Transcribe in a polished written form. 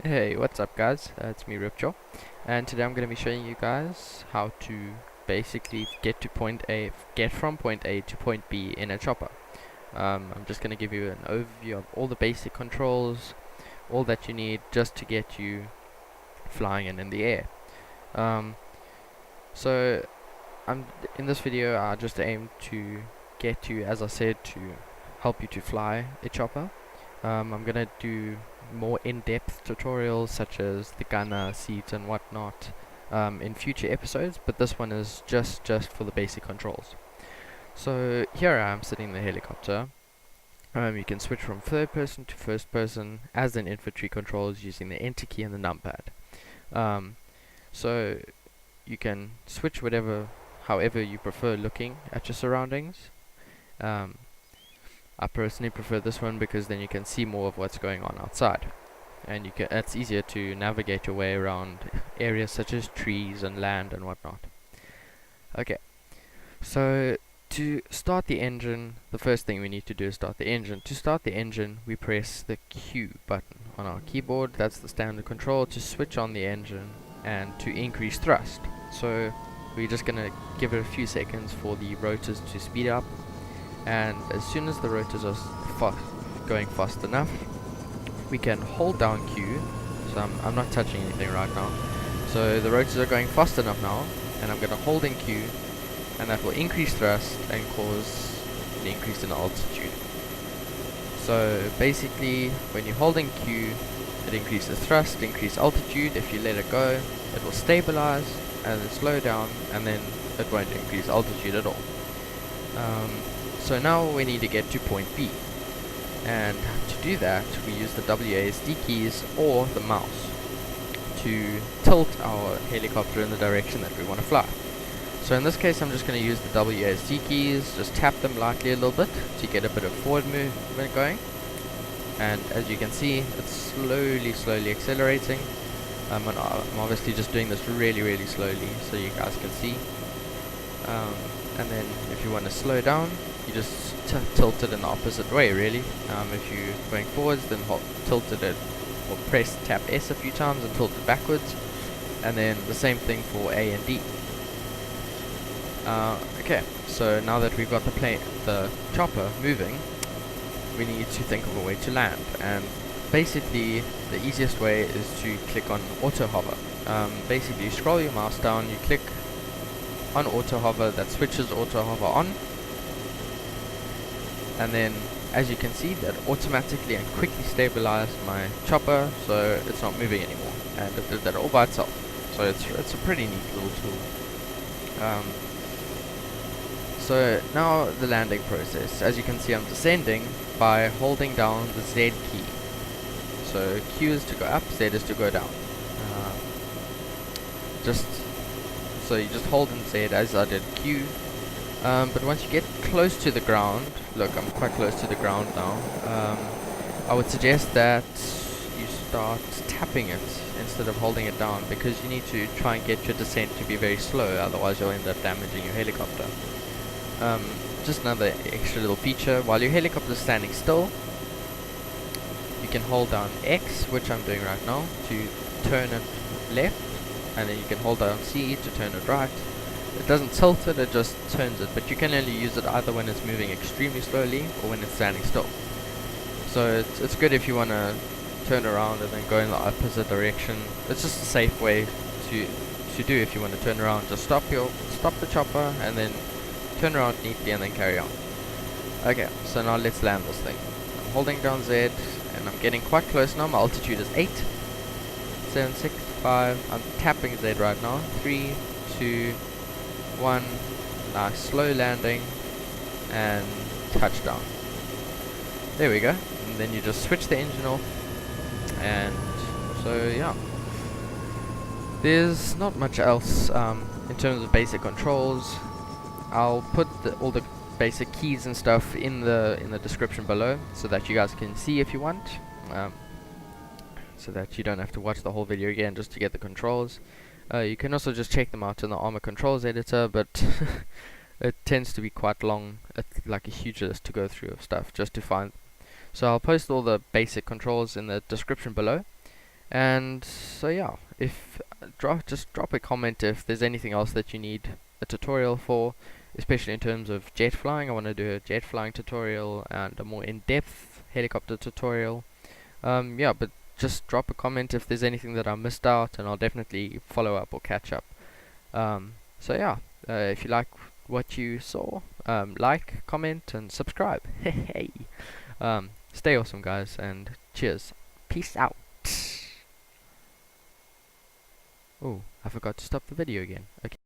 Hey, what's up guys? It's me Ripjaw, and today I'm going to be showing you guys how to basically get from point A to point B in a chopper. I'm just going to give you an overview of all the basic controls, all that you need just to get you flying and in the air. Um, so in this video I just aim to get you, as I said, to help you to fly a chopper. I'm gonna do more in-depth tutorials such as the gunner, seat and whatnot in future episodes, but this one is just for the basic controls. So here I am sitting in the helicopter. You can switch from third person to first person as in infantry controls using the enter key and the numpad. So you can switch however you prefer looking at your surroundings. I personally prefer this one because then you can see more of what's going on outside, and it's easier to navigate your way around areas such as trees and land and whatnot. Okay, so to start the engine, the first thing we need to do is start the engine. To start the engine, we press the Q button on our keyboard. That's the standard control to switch on the engine and to increase thrust. So we're just gonna give it a few seconds for the rotors to speed up, and as soon as the rotors are going fast enough, we can hold down Q. So I'm not touching anything right now. So the rotors are going fast enough now, and I'm going to hold in Q, and that will increase thrust and cause an increase in altitude. So basically, when you hold in Q, it increases thrust, increase altitude. If you let it go, it will stabilize and then slow down, and then it won't increase altitude at all. So now we need to get to point B, and to do that we use the WASD keys or the mouse to tilt our helicopter in the direction that we want to fly. So in this case I'm just going to use the WASD keys, just tap them lightly a little bit to get a bit of forward movement going, and as you can see it's slowly accelerating. And I'm obviously just doing this really slowly so you guys can see. And then if you want to slow down, you just tilt it in the opposite way really. If you're going forwards, then tilt it or tap S a few times and tilt it backwards, and then the same thing for A and D. Okay, so now that we've got the chopper moving, we need to think of a way to land, and basically the easiest way is to click on auto hover. Basically you scroll your mouse down, you click on auto hover, that switches auto hover on, and then as you can see that automatically and quickly stabilized my chopper, so it's not moving anymore, and it did that all by itself. So it's a pretty neat little tool. So now the landing process. As you can see I'm descending by holding down the Z key. So Q is to go up, Z is to go down. So you just hold in Z as I did Q, but once you get close to the ground, look, I'm quite close to the ground now, I would suggest that you start tapping it instead of holding it down, because you need to try and get your descent to be very slow, otherwise you'll end up damaging your helicopter. Just another extra little feature, while your helicopter is standing still, you can hold down X, which I'm doing right now, to turn it left, and then you can hold down C to turn it right. It doesn't tilt it, it just turns it, but you can only use it either when it's moving extremely slowly or when it's standing still. So it's good if you want to turn around and then go in the opposite direction. It's just a safe way to do if you want to turn around. Just stop the chopper and then turn around neatly and then carry on. Okay, so now let's land this thing. I'm holding down Z and I'm getting quite close now. My altitude is 8, 7, 6, 5. I'm tapping Z right now. 3, 2, 1. Nice slow landing and touchdown. There we go. And then you just switch the engine off, and so yeah, there's not much else in terms of basic controls. I'll put all the basic keys and stuff in the description below so that you guys can see if you want, so that you don't have to watch the whole video again just to get the controls. You can also just check them out in the Arma controls editor, but it tends to be quite long, like a huge list to go through of stuff just to find. So I'll post all the basic controls in the description below, And so yeah, if just drop a comment if there's anything else that you need a tutorial for, especially in terms of jet flying. I want to do a jet flying tutorial and a more in-depth helicopter tutorial. Yeah, but just drop a comment if there's anything that I missed out, and I'll definitely follow up or catch up. So yeah, if you like what you saw, like, comment, and subscribe. Hey, stay awesome, guys, and cheers. Peace out. Oh, I forgot to stop the video again. Okay.